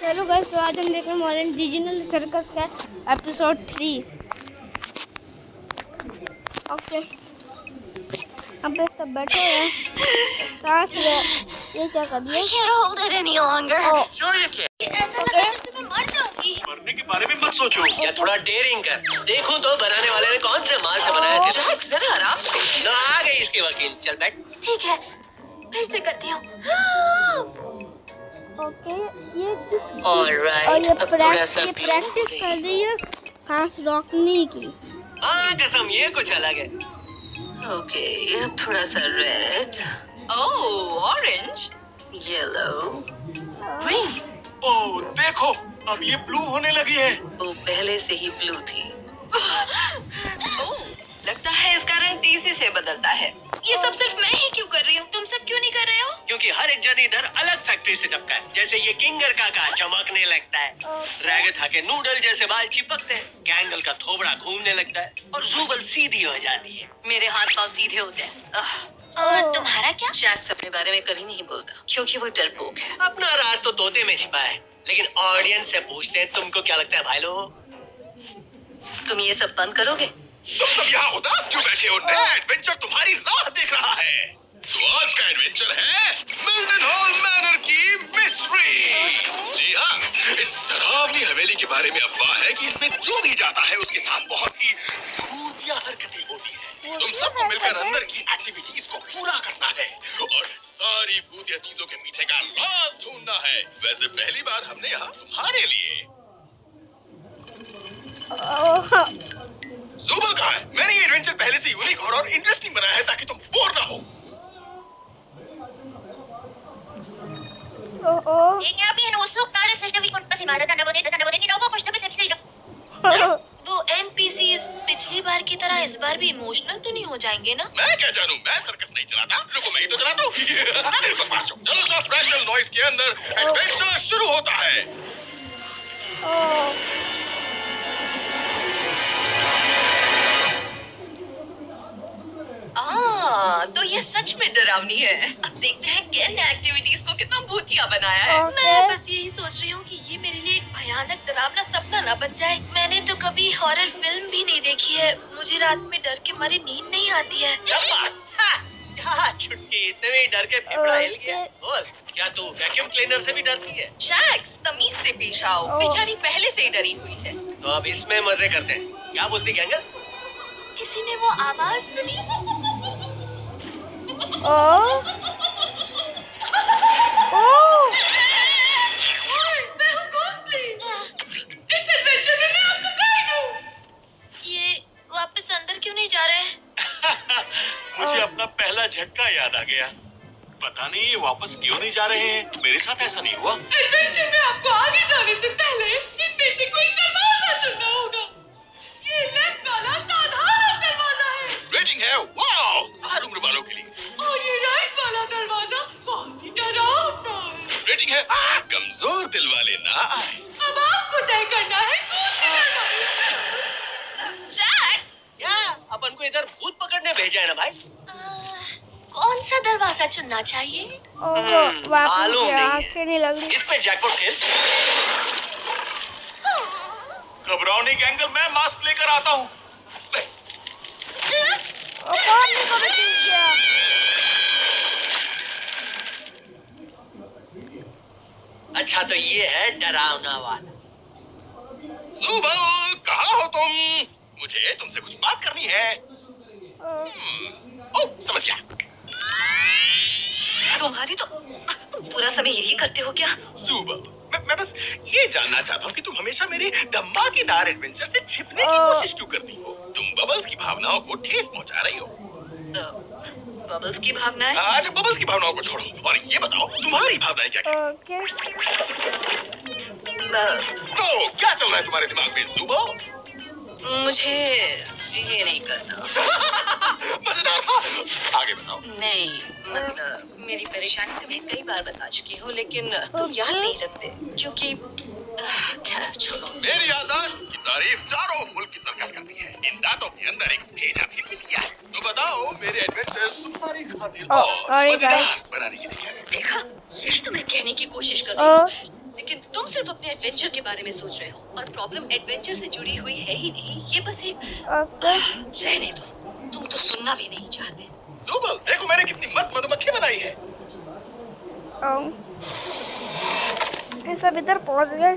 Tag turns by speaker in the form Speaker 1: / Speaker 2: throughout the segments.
Speaker 1: Hello guys, तो आज हम देख रहे हैं मॉडर्न डिजिटल सर्कस का एपिसोड 3। ओके, अब पे सब बैठे हैं। सांस ले, ये क्या कर दिया?
Speaker 2: I can't hold it any longer.
Speaker 3: Sure you can.
Speaker 2: ऐसा लगा जैसे मैं मर जाऊंगी।
Speaker 3: मरने के बारे में मत सोचो।
Speaker 4: क्या थोड़ा डेयरिंग कर देखूं तो बनाने वाले ने कौन से माल से बनाया है?
Speaker 2: जैक जरा आराम से।
Speaker 4: ना आ गई इसकी वकील, चल बैठ।
Speaker 2: ठीक है, फिर से करती हूँ।
Speaker 1: ओके, ये किस
Speaker 4: All right,
Speaker 1: और ये
Speaker 4: अब थोड़ा सा
Speaker 1: ये प्रैक्टिस कर रही है सांस रोकने की।
Speaker 4: हाँ कसम, ये कुछ अलग है।
Speaker 2: ओके, अब थोड़ा सा रेड, ऑरेंज, येलो, ग्रीन।
Speaker 3: ओह देखो, अब ये ब्लू होने लगी है।
Speaker 2: वो पहले से ही ब्लू थी। ओह, लगता है इसका रंग तेजी से बदलता है। ये सब सिर्फ मैं ही क्यों कर रही हूँ? तुम सब क्यों नहीं कर रहे हो?
Speaker 4: क्योंकि हर एक जन इधर अलग फैक्ट्री से टपका है। जैसे ये किंगर का चमकने लगता है, रैगथा के नूडल जैसे बाल चिपकते हैं, गैंगल का थोबड़ा घूमने लगता है और जूबल सीधी हो जाती है।
Speaker 2: मेरे हाथ पांव सीधे होते हैं। और तुम्हारा क्या? जैक्स अपने बारे में कभी नहीं बोलता क्योंकि वो डरपोक है।
Speaker 4: अपना राज तो तोते में छिपा है, लेकिन ऑडियंस से पूछते हैं तुमको क्या लगता है भाई लोग?
Speaker 2: तुम ये सब बंद करोगे?
Speaker 3: तुम सब यहाँ उदास क्यों बैठे हो? नया एडवेंचर तुम्हारी राह देख रहा है। तो आज का एडवेंचर है मिल्डनहॉल मैनर की मिस्ट्री। जी हाँ, इस डरावनी हवेली के बारे में अफवाह है कि इसमें जो भी जाता है उसके साथ बहुत ही भूतिया हरकतें होती है। तुम सबको मिलकर अंदर की एक्टिविटीज को पूरा करना है और सारी भूतिया चीजों के पीछे का राज ढूंढना है। वैसे पहली बार हमने यहाँ तुम्हारे लिए ज़ुबल कहाँ है? मैंने ये एडवेंचर पहले से यूनिक और इंटरेस्टिंग बनाया है ताकि तुम बोर ना हो।
Speaker 2: वो NPCs पिछली बार की तरह इस बार भी इमोशनल तो नहीं हो जाएंगे ना?
Speaker 3: मैं क्या जानूं? मैं सर्कस नहीं चलाता। रुको, मैं ही तो चलाता हूँ। बकवास छोड़ो। चलो सब फ्रैक्टल नॉइज के अंदर एडवेंचर शुरू होता है।
Speaker 2: तो ये सच में डरावनी है। अब देखते हैं केन एक्टिविटीज को कितना भूतिया बनाया है।
Speaker 1: Okay.
Speaker 2: मैं बस यही सोच रही हूँ कि ये मेरे लिए एक भयानक डरावना सपना ना बन जाए। मैंने तो कभी हॉरर फिल्म भी नहीं देखी है। मुझे रात में डर के मारे नींद नहीं आती है।
Speaker 4: क्या छुटकी, इतने में ही डर के फेफड़ा हिल गया। बोल, क्या तू वैक्यूम क्लीनर से भी डरती है?
Speaker 2: जैक्स, तमीज से पेश आओ। बेचारी पहले से ही डरी हुई है।
Speaker 4: तो अब इसमें मजे करते हैं। क्या बोलती गैंगल?
Speaker 2: किसी ने वो आवाज सुनी? मैं हूँ घोस्टली। इस एडवेंचर में मैं आपका गाइड हूँ। ये वापस अंदर क्यों नहीं जा रहे हैं?
Speaker 3: मुझे अपना पहला झटका याद आ गया। पता नहीं ये वापस क्यों नहीं जा रहे हैं। मेरे साथ ऐसा नहीं हुआ।
Speaker 2: एडवेंचर में आपको आगे जाने से पहले इनमें से कोई दरवाजा चुनना होगा। ये लेफ्ट वाला साधारण दरवाजा है
Speaker 3: रेटिंग है वाओ, हर उम्र वालों के लिए।
Speaker 2: और ये राइट वाला दरवाजा बहुत ही डरावना है।
Speaker 3: रेटिंग है कमजोर दिल वाले ना आए।
Speaker 2: अब आपको तय करना है कौन सी दरवाजा। जैक्स,
Speaker 4: क्या अपन को इधर भूत पकड़ने भेजा है ना भाई?
Speaker 2: कौन सा दरवाजा चुनना चाहिए?
Speaker 4: मालूम
Speaker 1: आंखें नहीं लग रही।
Speaker 4: इस पे जैकपॉट खेल।
Speaker 3: घबराओ नहीं गैंगल, मैं मास्क लेकर आता हूँ।
Speaker 4: अच्छा तो ये है डरावना वाला।
Speaker 3: ज़ुबल, कहाँ हो तुम? मुझे तुमसे कुछ बात करनी है। ओह, समझ गया।
Speaker 2: तुम्हारी तो पूरा समय यही करते हो क्या?
Speaker 3: ज़ुबल, मैं बस ये जानना चाहता हूँ कि तुम हमेशा मेरे धमाकेदार एडवेंचर से छिपने की कोशिश क्यों करती हो? तुम बबल्स की भावनाओं को ठेस पहुंचा रही हो।
Speaker 2: बबल्स की भावनाएं?
Speaker 3: अच्छा, बबल्स की भावनाओं को छोड़ो और ये बताओ तुम्हारी भावनाएं क्या क्या? तो क्या चल रहा है तुम्हारे दिमाग में ज़ुबल?
Speaker 2: मुझे ये नहीं करना।
Speaker 3: मजेदार था। आगे बताओ।
Speaker 2: नहीं, मतलब मेरी परेशानी तुम्हें कई बार बता चुकी हूँ, लेकिन तुम याद नहीं रखते क्योंकि खैर छोड़ो।
Speaker 3: मेरी याददाश्त की तारीफ चारों मुल्क की सर्कस करती है। इन दांतों के अंदर एक भेजा भी फिट किया है। तो बताओ मेरे एडवेंचर्स तुम्हारी खातिर और मजेदार बनाने के लिए क्या करें?
Speaker 2: देखा, यही तो मैं कहने की कोशिश कर रही हूँ, लेकिन तुम सिर्फ अपने एडवेंचर के बारे में सोच रहे हो और प्रॉब्लम एडवेंचर से जुड़ी हुई है ही नहीं, ये बस एक
Speaker 1: ओके
Speaker 2: रहने दो, तुम तो सुनना भी नहीं चाहते।
Speaker 3: जुबल, देखो मैंने कितनी मस्त मधुमक्खी बनाई है।
Speaker 1: ये सब इधर पहुंच गए।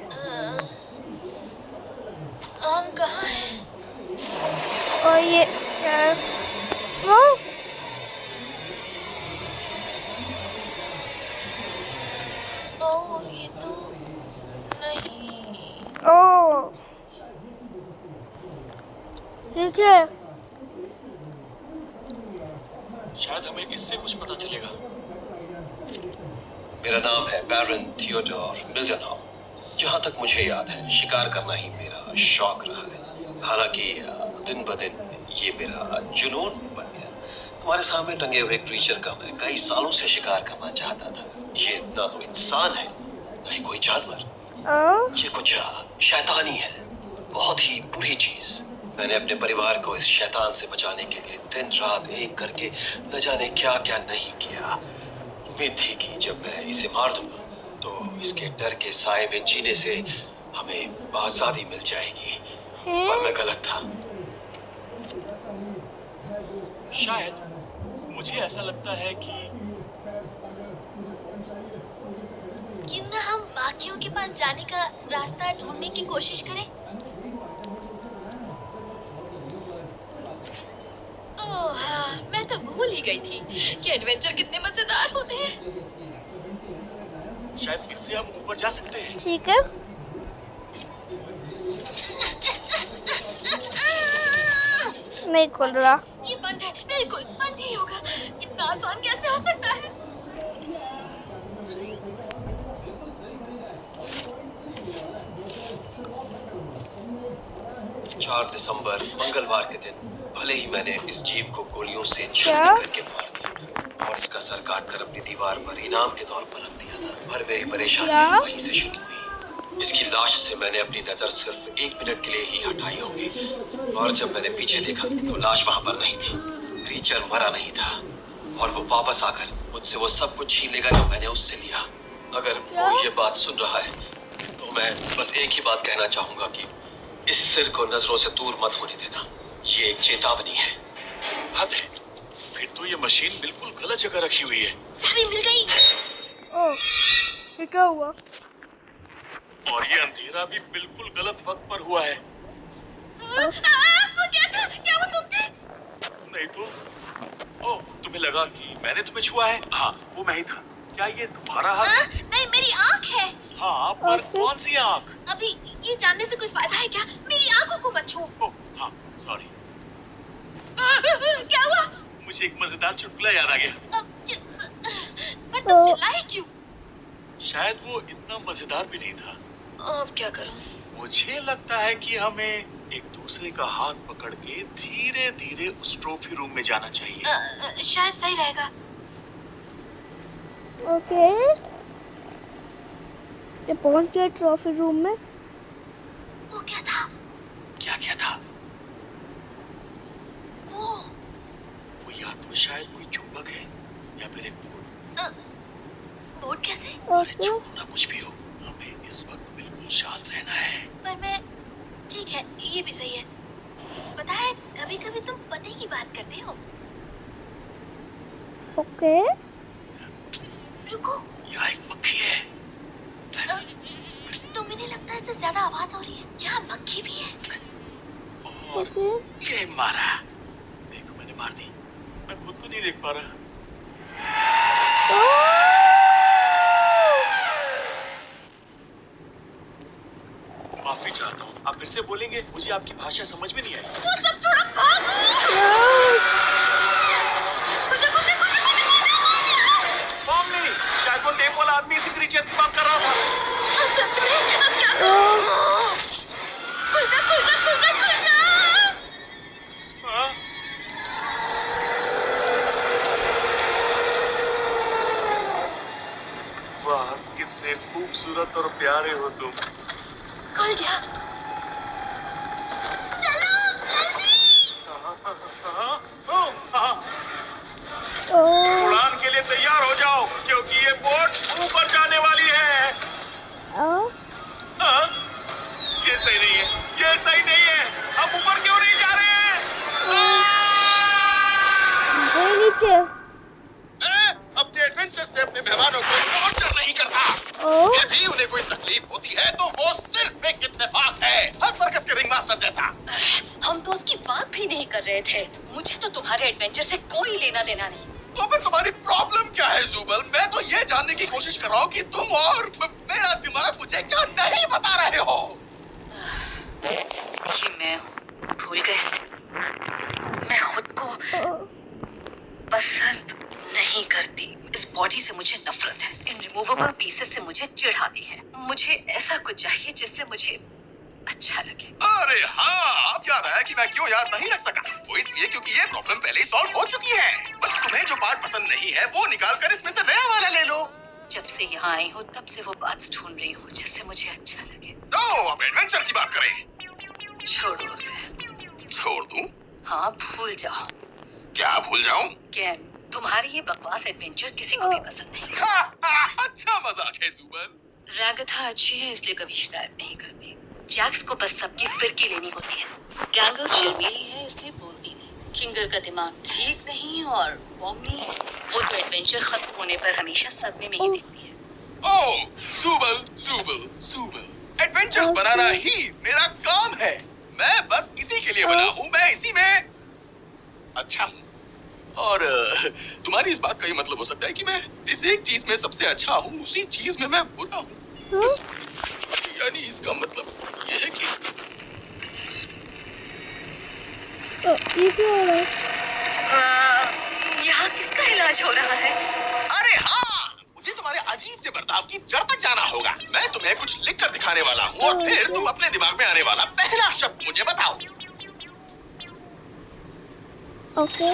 Speaker 2: हम कहाँ हैं?
Speaker 1: और ये क्या है? वो
Speaker 2: ओह, ये तो नहीं।
Speaker 1: ओ ठीक है।
Speaker 3: शायद हमें इससे कुछ पता चलेगा।
Speaker 5: मेरा नाम है बैरन थियोडोर मिल्डनहॉम। जहाँ तक मुझे याद है, शिकार करना ही मेरा शौक रहा है। हालांकि दिन ब दिन ये मेरा जुनून बन गया। तुम्हारे सामने टंगे हुए क्रीचर का मैं कई सालों से शिकार करना चाहता था। ये ना तो इंसान है, ना ही कोई जानवर। ये कुछ शैतानी है, बहुत ही बुरी चीज। मैंने अपने परिवार को इस शैतान से बचाने के लिए दिन रात एक करके न जाने क्या क्या नहीं किया। उम्मीद थी कि जब मैं इसे मार दूंगा तो इसके डर के साए में जीने से हमें आजादी मिल जाएगी, पर मैं गलत था।
Speaker 3: शायद मुझे ऐसा लगता है कि
Speaker 2: क्यों ना हम बाकियों के पास जाने का रास्ता ढूंढने की कोशिश करें? ओह हाँ, मैं तो भूल ही गई थी कि एडवेंचर कितने मजेदार होते हैं।
Speaker 3: शायद इससे हम ऊपर जा सकते हैं।
Speaker 1: ठीक है। नहीं खुल रहा।
Speaker 2: ये बंद है, बिल्कुल बंद ही होगा। इतना आसान कैसे हो सकता है?
Speaker 5: 4 दिसंबर मंगलवार के दिन भले ही मैंने इस जीव को गोलियों से
Speaker 1: क्या?
Speaker 5: छीन करके मार दिया और इसका सर काटकर अपनी दीवार पर इनाम के तौर पर रख दिया था, पर मेरी परेशानी
Speaker 1: क्या?
Speaker 5: वहीं से शुरू हुई। इसकी लाश से मैंने अपनी नजर सिर्फ 1 मिनट के लिए ही हटाई होगी, और जब मैंने पीछे देखा तो लाश वहां पर नहीं थी। क्रीचर मरा नहीं था और वो वापस आकर मुझसे वो सब कुछ छीन लेगा जो मैंने उससे लिया। अगर
Speaker 1: क्या?
Speaker 5: वो ये बात सुन रहा है तो मैं बस एक ही बात कहना चाहूंगा कि इस सिर को नजरों से दूर मत होने देना। ये एक चेतावनी है।
Speaker 3: हद है, फिर तो ये मशीन बिल्कुल गलत जगह रखी हुई है।
Speaker 2: चाबी मिल गई।
Speaker 1: ओह ये क्या हुआ?
Speaker 3: और ये अंधेरा भी बिल्कुल गलत वक्त पर हुआ है।
Speaker 2: वो क्या था? क्या वो तुम थे?
Speaker 3: नहीं तो। ओह, तुम्हें लगा कि मैंने तुम्हें छुआ है? हाँ, वो मैं ही था। क्या ये तुम्हारा हाथ है?
Speaker 2: नहीं, मेरी आँख है।
Speaker 3: हाँ, पर कौन सी आँख?
Speaker 2: अभी ये जानने से कोई फायदा है क्या? मेरी आँखों को मत छुओ।
Speaker 3: ओह, हाँ, सॉरी।
Speaker 2: क्या हुआ?
Speaker 3: मुझे एक मजेदार चुटकुला याद आ गया।
Speaker 2: पर तुम चिल्लाए क्यों?
Speaker 3: शायद वो इतना मजेदार भी नहीं था।
Speaker 2: अब क्या करूं?
Speaker 3: मुझे लगता है कि हमें एक दूसरे का हाथ पकड़ के धीरे धीरे उस ट्रॉफी रूम में जाना चाहिए।
Speaker 2: शायद सही रहेगा।
Speaker 1: ओके ये पहुंच गए ट्रॉफी रूम में।
Speaker 2: वो क्या था?
Speaker 3: क्या था?
Speaker 2: वो
Speaker 3: या तो शायद कोई चुंबक है या फिर एक बोर्ड।
Speaker 2: बोर्ड कैसे?
Speaker 3: अरे
Speaker 1: ओके
Speaker 3: छोड़ो ना, कुछ भी हो, हमें इस वक्त बिल्कुल शांत रहना है।
Speaker 2: पर मैं ठीक है, ये भी सही है। पता है, कभी-कभी तुम पति की बात करते हो।
Speaker 1: ओके
Speaker 2: रुको,
Speaker 3: यहाँ एक मक्खी है।
Speaker 2: तो मुझे लगता है इससे ज्यादा आवाज हो रही है। क्या मक्खी भी है?
Speaker 3: और
Speaker 1: ओके
Speaker 3: गेम मारा। देखो मैंने मार दी। मैं खुद को नहीं देख पा रहा। माफी चाहता हूँ। आप फिर से बोलेंगे? मुझे आपकी भाषा समझ में नहीं आई।
Speaker 2: वो सब छोड़ो, भागो!
Speaker 3: मम्मी, शायद वो टेप वाला आदमी इसी क्रीचर की बात कर रहा था।
Speaker 2: सच में? अब क्या करूं? खुल जा, खुल जा, खुल जा, खुल जा!
Speaker 3: हाँ? वाह, कितने खूबसूरत और प्यारे हो तुम।
Speaker 2: खुल गया। चलो, जल्दी!
Speaker 3: उड़ान के लिए तैयार हो जाओ, क्योंकि ये बोट ऊपर जाने वाली है।
Speaker 1: ओ
Speaker 3: फिर भी उन्हें कोई तकलीफ होती है तो वो सिर्फ एक इत्तेफाक है, हर सर्कस के रिंग मास्टर जैसा।
Speaker 2: हम तो उसकी बात भी नहीं कर रहे थे। मुझे तो तुम्हारे एडवेंचर से कोई लेना देना नहीं।
Speaker 3: तो फिर तुम्हारी प्रॉब्लम क्या है जुबल? मैं तो ये जानने की कोशिश कर रहा हूँ कि तुम और मेरा दिमाग मुझे क्या नहीं बता रहे हो।
Speaker 2: ये मैं हूँ, भूल गए? मैं खुद को पसंद नहीं करती। इस बॉडी से मुझे नफरत है। इन रिमूवेबल पीसेस से मुझे चिढ़ आती है। मुझे ऐसा कुछ चाहिए जिससे मुझे अच्छा लगे।
Speaker 3: अरे हाँ, अब याद आया कि मैं क्यों याद नहीं रख सका। वो इसलिए क्योंकि ये प्रॉब्लम पहले ही सॉल्व हो चुकी है। बस तुम्हें जो पार्ट पसंद नहीं है वो निकाल कर इसमें से नया वाला ले लो।
Speaker 2: जब से यहाँ आई हूँ तब से वो पार्ट्स ढूंढ रही हूँ जिससे मुझे अच्छा लगे।
Speaker 3: तो अब एडवेंचर की बात करें।
Speaker 2: छोड़ो उसे।
Speaker 3: छोड़ दूं?
Speaker 2: हाँ, भूल जाओ।
Speaker 3: क्या भूल जाऊं?
Speaker 2: कैन, तुम्हारी ये बकवास एडवेंचर किसी को भी पसंद नहीं।
Speaker 3: अच्छा मजाक है जुबल।
Speaker 2: रैगथा अच्छी है इसलिए कभी शिकायत नहीं करती। जैक्स को बस सबकी फिरकी लेनी होती है। गैंगल शर्मीली है इसलिए बोलती नहीं। किंगर का दिमाग ठीक नहीं और बॉम्बी, वो तो एडवेंचर खत्म होने पर हमेशा सदमे में ही दिखती है।
Speaker 3: ओह, जुबल जुबल जुबल, एडवेंचर्स बनाना ही मेरा काम है। मैं बस इसी के लिए बना हूँ। मैं इसी में अच्छा हूँ। और तुम्हारी इस बात का ये मतलब हो सकता है कि मैं जिस एक चीज में सबसे अच्छा हूँ उसी चीज में मैं बुरा हूँ। यानी इसका मतलब ये है कि
Speaker 1: ये क्या हो रहा है?
Speaker 2: यहाँ किसका इलाज हो रहा है?
Speaker 3: अरे हाँ, मुझे तुम्हारे अजीब से बर्ताव की जड़ तक जाना होगा। मैं तुम्हें कुछ लिख कर दिखाने वाला हूँ और फिर तुम अपने दिमाग में आने वाला पहला शब्द मुझे बताओ।
Speaker 1: ओके,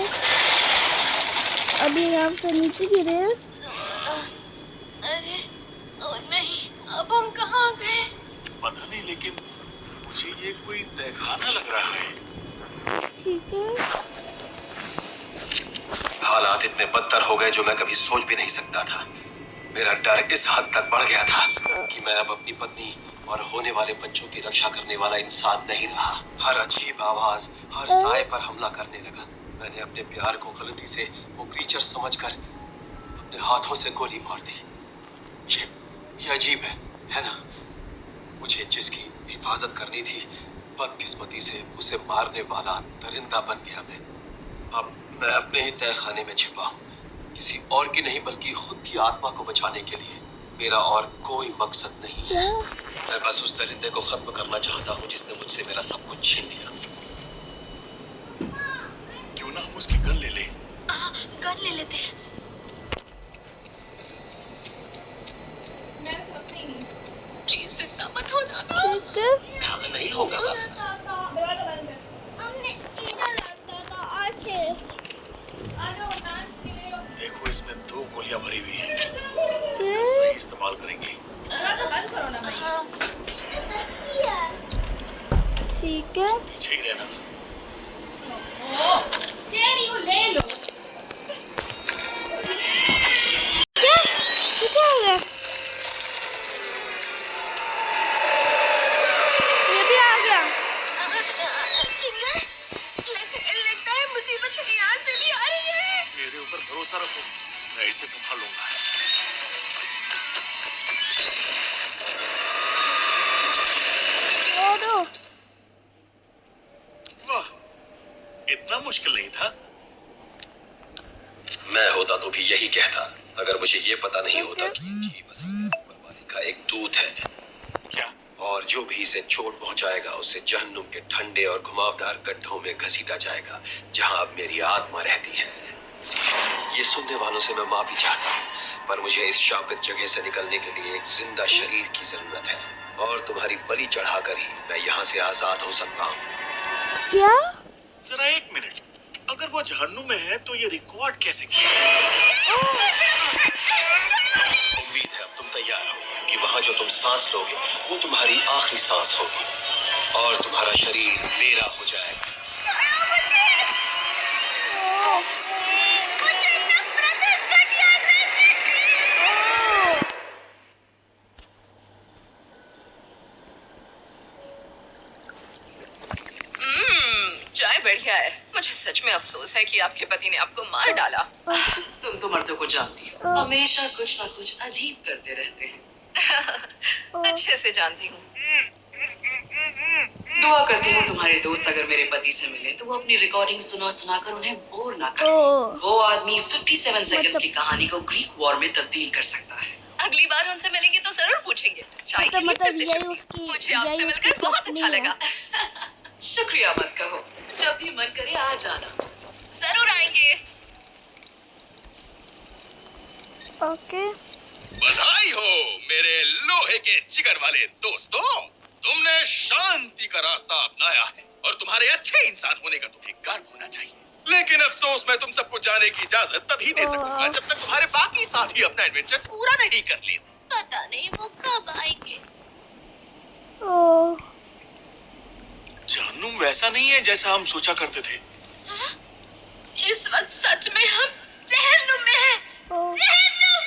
Speaker 1: अभी यहाँ से नीचे गिरे।
Speaker 2: अरे ओ नहीं, अब हम कहाँ गए?
Speaker 3: पता नहीं, लेकिन मुझे ये कोई तहखाना लग रहा है।
Speaker 1: ठीक है।
Speaker 5: हालात इतने बदतर हो गए जो मैं कभी सोच भी नहीं सकता था। मेरा डर इस हद तक बढ़ गया था कि मैं अब अपनी पत्नी और होने वाले बच्चों की रक्षा करने वाला इंसान नहीं रहा। हर अजीब आवाज, हर साए पर हमला करने लगा। मैंने अपने प्यार को गलती से वो क्रीचर समझकर अपने हाथों से गोली मार दी। ये अजीब है ना? मुझे जिसकी हिफाजत करनी थी, बदकिस्मती से उसे मारने वाला दरिंदा बन गया मैं। अब मैं अपने ही तहखाने में छिपा हूँ, किसी और की नहीं बल्कि खुद की आत्मा को बचाने के लिए। मेरा और कोई मकसद नहीं है। मैं बस उस दरिंदे को खत्म करना चाहता हूँ जिसने मुझसे मेरा सब कुछ छीन लिया।
Speaker 3: क्यों ना हम उसकी गन ले ले?
Speaker 2: गन ले लेते हैं। प्लीज जिंदा मत हो जाना।
Speaker 1: ठीक है।
Speaker 3: नहीं होगा
Speaker 1: हमने इधर रखा था आके।
Speaker 3: देखो, इसमें 2 गोलियां भरी हुई हैं। इसका सही इस्तेमाल करेंगे।
Speaker 1: ठीक है।
Speaker 3: पीछे ही रहना।
Speaker 1: क्या? ये क्या हो गया? ये भी आ गया।
Speaker 2: लगता है मुसीबत यहाँ से भी आ रही है।
Speaker 3: मेरे ऊपर भरोसा रखो, मैं इसे संभाल लूंगा। वाह, इतना मुश्किल नहीं था।
Speaker 5: मैं होता तो भी यही कहता, अगर मुझे ये पता नहीं होता कि ये जीव असल में ऊपर वाले का एक दूत है।
Speaker 3: क्या?
Speaker 5: और जो भी इसे चोट पहुंचाएगा उसे जहन्नुम के ठंडे और घुमावदार गड्ढों में घसीटा जाएगा, जहां अब मेरी आत्मा रहती है। ये सुनने वालों से मैं माफी चाहता हूँ, पर मुझे इस शापित जगह से निकलने के लिए एक जिंदा शरीर की जरूरत है, और तुम्हारी बलि चढ़ाकर ही मैं यहाँ से आजाद हो सकता हूँ।
Speaker 1: क्या?
Speaker 3: जरा एक मिनट, अगर वो जहन्नुम में है तो ये रिकॉर्ड कैसे किया?
Speaker 5: उम्मीद है अब तुम तैयार हो कि वहाँ जो तुम सांस लोगे वो तुम्हारी आखिरी सांस होगी और तुम्हारा शरीर मेरा हो जाएगा।
Speaker 2: चाय बढ़िया है। मुझे सच में अफसोस है कि आपके पति ने आपको मार डाला। तुम तो मर्दों को जानती हो, हमेशा कुछ ना कुछ अजीब करते रहते हैं। अच्छे से जानती हूँ। दुआ करती हूँ तुम्हारे दोस्त अगर मेरे पति से मिले तो वो अपनी रिकॉर्डिंग सुना सुना कर उन्हें बोर ना करे। वो आदमी 57 सेकंड्स की कहानी को ग्रीक वॉर में तब्दील कर सकता है। अगली बार उनसे मिलेंगे तो जरूर पूछेंगे। चाय के लिए फिर से शुक्रिया। मुझे आपसे मिलकर बहुत अच्छा लगा। शुक्रिया मत कहो, जब भी मन करे आ जाना। जरूर आएंगे।
Speaker 1: ओके।
Speaker 3: बधाई हो मेरे लोहे के जिगर वाले दोस्तों, तुमने शांति का रास्ता अपनाया है और तुम्हारे अच्छे इंसान होने का तुम्हें गर्व होना चाहिए। लेकिन अफसोस मैं तुम सबको जाने की इजाजत तभी दे सकूंगा जब तक तुम्हारे बाकी साथी अपना एडवेंचर पूरा नहीं कर लेते।
Speaker 2: पता नहीं वो कब आएंगे।
Speaker 3: जहन्नुम वैसा नहीं है जैसा हम सोचा करते थे।
Speaker 2: इस वक्त सच में हम जहन्नुम में हैं। जहन्नुम।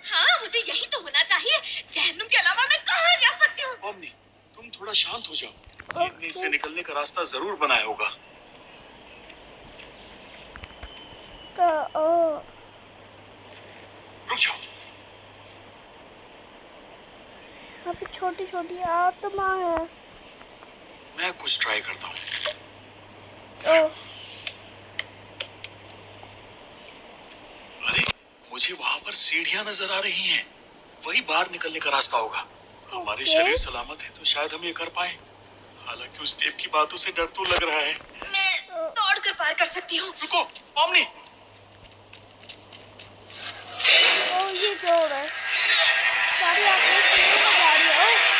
Speaker 2: हाँ, मुझे यही तो होना चाहिए। जहन्नुम के अलावा मैं कहाँ जा सकती हूँ?
Speaker 3: ओमनी, तुम थोड़ा शांत हो जाओ। हमने इससे निकलने का रास्ता जरूर बनाया होगा। रुक जाओ।
Speaker 1: अभी छोटी छोटी आत्मा है।
Speaker 3: मैं कुछ ट्राई करता हूँ। अरे, मुझे वहाँ पर सीढ़ियाँ नजर आ रही हैं। वही बाहर निकलने का रास्ता होगा। हमारे शरीर सलामत है तो शायद हम ये कर पाए। हालांकि उस टेप की बातों से डर तो लग रहा है।
Speaker 2: मैं दौड़ कर पार कर सकती हूँ।
Speaker 3: रुको, ओमनी।
Speaker 1: ये क्या हो रहा है? सारी आत्माएं किधर को जा रही है?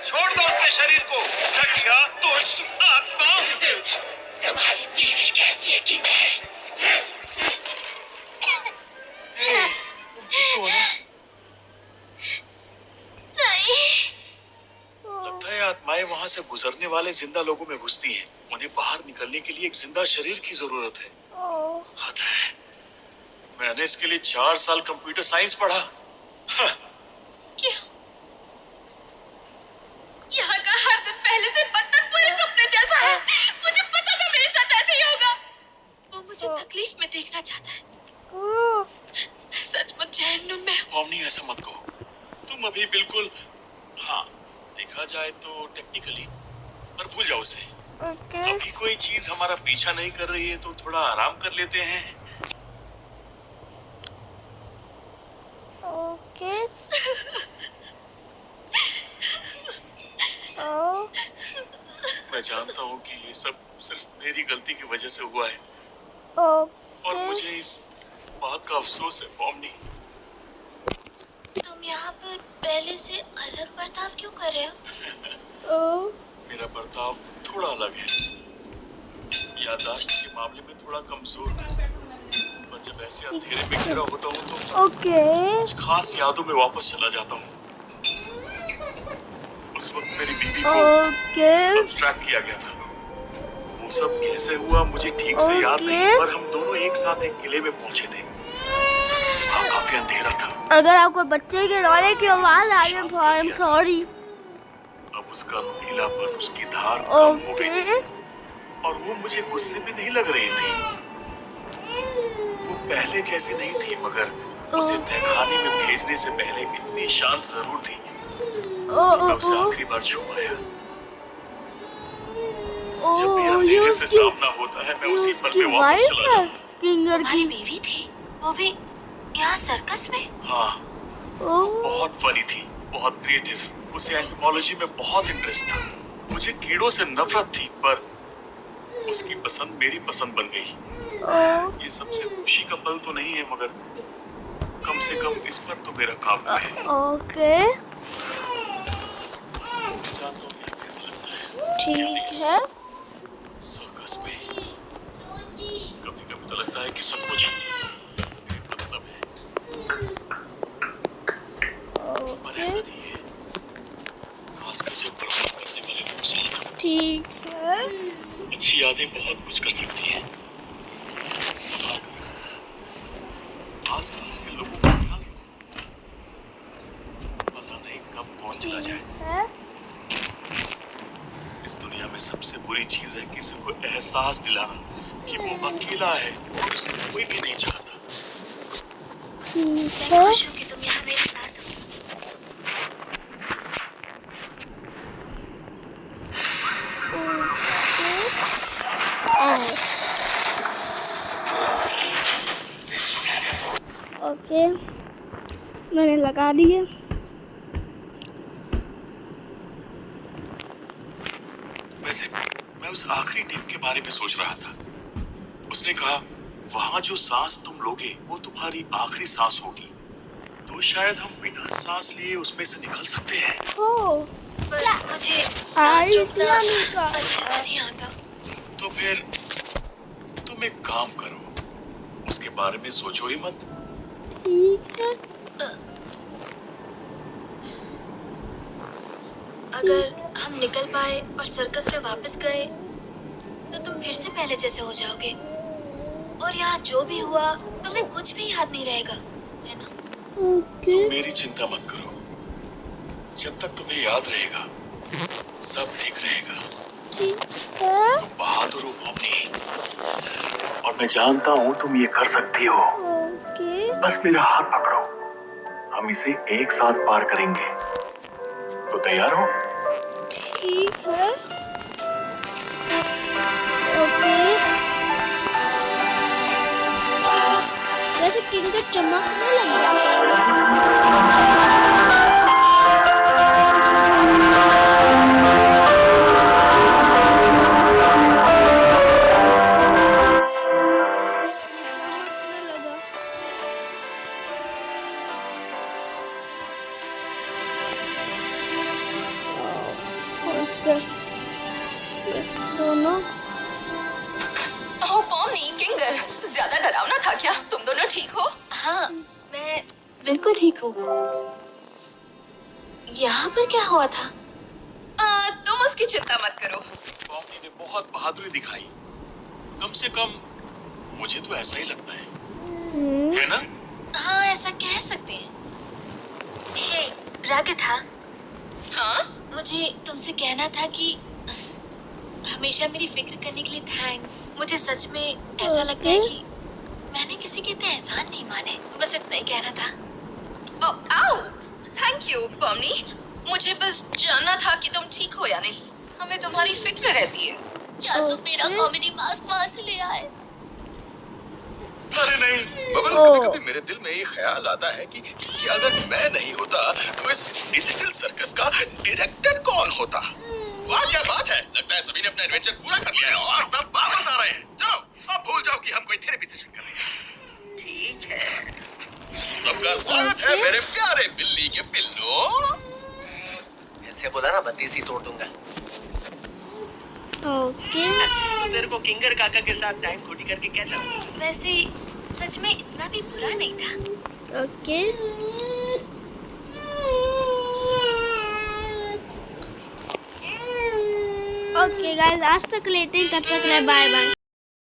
Speaker 3: छोड़ दो उसके शरीर को। घटिया दुष्ट आत्मा।
Speaker 2: तुम्हारी बीवी कैसी है कि
Speaker 3: तुम ठीक हो ना?
Speaker 2: नहीं।
Speaker 3: लगता है आत्माएं वहाँ से गुजरने वाले जिंदा लोगों में घुसती हैं। उन्हें बाहर निकलने के लिए एक जिंदा शरीर की जरूरत है। हद है। मैंने इसके लिए 4 साल कंप्यूटर साइंस पढ़ा।
Speaker 2: क्यों? यहाँ का हर दिन पहले से बदतर पूरे सपने जैसा है। मुझे पता था मेरे साथ ऐसे ही होगा। वो मुझे तकलीफ में देखना चाहता है। मैं सचमुच जहन्नुम में हूँ।
Speaker 3: ओमनी, ऐसा मत कहो। तुम अभी बिल्कुल, हाँ, देखा जाए तो टेक्निकली, पर भूल जाओ उसे। अभी कोई चीज हमारा पीछा नहीं कर रही है तो थोड़ा आराम कर लेते हैं।
Speaker 1: ओके।
Speaker 3: मैं जानता हूँ कि ये सब सिर्फ मेरी गलती की वजह से हुआ है। और मुझे इस बात का अफसोस है ओमनी।
Speaker 2: तुम यहाँ पर पहले से अलग बर्ताव क्यों कर रहे हो?
Speaker 3: मेरा बर्ताव थोड़ा अलग है। याददाश्त के मामले में थोड़ा कमजोर हूँ। पर जब ऐसे अंधेरे में घिरा होता हूँ तो कुछ खास यादों में वापस चला जाता हूँ। उस वक्त मेरी बीवी को अब्स्ट्रैक्ट किया गया था। वो सब कैसे हुआ मुझे ठीक से याद नहीं, पर हम दोनों एक साथ एक किले में पहुंचे थे। वहाँ काफी अंधेरा था।
Speaker 1: अगर आपको बच्चे के रोने की आवाज आ रही तो आई एम सॉरी।
Speaker 3: अब उसका नुकीलापन, उसकी धार कम हो गई थी और वो मुझे गुस्से में नहीं लग रही थी। वो पहले जैसी नहीं थी, मगर उसे तहखाने में भेजने से पहले इतनी शांत जरूर थी। मैं उसे आखिरी बार छू पाया। जब भी अंधेरे से सामना होता है मैं उसी पल में वापस चला जाता हूँ।
Speaker 2: तुम्हारी बीवी थी, वो भी यहाँ सर्कस में?
Speaker 3: हाँ, वो बहुत फनी थी, बहुत क्रिएटिव। उसे एंटोमोलॉजी में बहुत इंटरेस्ट था। मुझे कीड़ों से नफरत थी, पर उसकी पसंद मेरी पसंद बन गई। ये सबसे खुशी का पल तो नहीं है, मगर कम से कम इस पर तो मेरा काबू है।
Speaker 1: ओके,
Speaker 3: जानता हूँ ये कैसा लगता है।
Speaker 1: ठीक है।
Speaker 3: सर्कस में कभी-कभी तो लगता है कि सब कुछ मतलब है, पर ऐसा नहीं है। खासकर जब बर्बाद करने वाले लोग साथ।
Speaker 1: ठीक है।
Speaker 3: अच्छी यादें बहुत कुछ कर सकती हैं। आसपास के लोगों को खा गया। पता नहीं कब कौन चला जाए।
Speaker 1: है?
Speaker 3: इस दुनिया में सबसे बुरी चीज है किसी को एहसास दिलाना कि वो अकेला है और उसे कोई भी नहीं चाहता।
Speaker 1: ठीक
Speaker 2: मैं
Speaker 1: है।
Speaker 2: खुश हूँ कि तुम यहाँ मेरे साथ हो।
Speaker 1: ओके, मैंने लगा दिए।
Speaker 3: वैसे मैं उस आखिरी टीम के बारे में सोच रहा था। उसने कहा वहां जो सांस तुम लोगे वो तुम्हारी आखिरी सांस होगी, तो शायद हम बिना सांस लिए उसमें से निकल सकते हैं।
Speaker 1: ओह,
Speaker 2: पर मुझे सांस रोकना अच्छे से नहीं आता।
Speaker 3: तो फिर तुम एक काम करो, उसके बारे में सोचो ही मत।
Speaker 1: ठीक है।
Speaker 2: अगर हम निकल पाए और सर्कस में वापस गए तो तुम फिर से पहले जैसे हो जाओगे, और यहाँ जो भी हुआ तुम्हें कुछ भी याद नहीं रहेगा, है ना?
Speaker 1: ओके,
Speaker 3: तुम मेरी चिंता मत करो, जब तक तुम्हें याद रहेगा सब ठीक रहेगा।
Speaker 1: ठीक है।
Speaker 3: तुम बहादुर हो मम्मी, और मैं जानता हूँ तुम ये कर सकती हो।
Speaker 1: ओके,
Speaker 3: बस मेरा हाथ पकड़ो, हम इसे एक साथ पार करेंगे। तो तैयार हो?
Speaker 1: ठीक है। ओके, वैसे किंग चमकने लगा। दोनों
Speaker 2: ओह पॉमी, किंगर, ज्यादा डरावना था क्या? तुम दोनों ठीक हो? हाँ, मैं बिल्कुल ठीक हूँ। यहाँ पर क्या हुआ था? तुम उसकी चिंता मत करो।
Speaker 3: पॉमी ने बहुत बहादुरी दिखाई, कम से कम मुझे तो ऐसा ही लगता है ना?
Speaker 2: हाँ, ऐसा कह सकते हैं। हे, रागिथा। हाँ? मुझे तुमसे कहना था कि हमेशा मेरी फिक्र करने के लिए थैंक्स। मुझे सच में ऐसा लगता है कि मैंने किसी के इतने एहसान नहीं माने। बस इतना ही कहना था। ओह, आओ! Thank you, Pommy. मुझे बस जानना था कि तुम ठीक हो या नहीं। हमें तुम्हारी फिक्र रहती है। क्या तुम मेरा कॉमेडी मास्क वहाँ से ले आए?
Speaker 3: अरे नहीं बबल, कभी-कभी मेरे दिल में ये ख्याल आता है कि अगर मैं नहीं होता तो इस डिजिटल सर्कस का डायरेक्टर कौन होता? वाह क्या बात है, लगता है सभी ने अपना एडवेंचर पूरा कर लिया है और सब वापस आ रहे हैं। चलो अब भूल जाओ कि हम कोई थेरेपी सेशन कर रहे हैं।
Speaker 2: ठीक है।
Speaker 3: सबका स्वागत है मेरे प्यारे बिल्ली के पिल्लों।
Speaker 4: फिर से बोला ना, बत्तीसी तोड़ दूंगा।
Speaker 1: ओके,
Speaker 4: तो तेरे को किंगर काका के साथ टाइम खोटी करके कैसा लगा?
Speaker 2: वैसे सच में इतना भी बुरा नहीं था।
Speaker 1: ओके। ओके गाइस, आज तक लेते हैं, तब तक बाय बाय।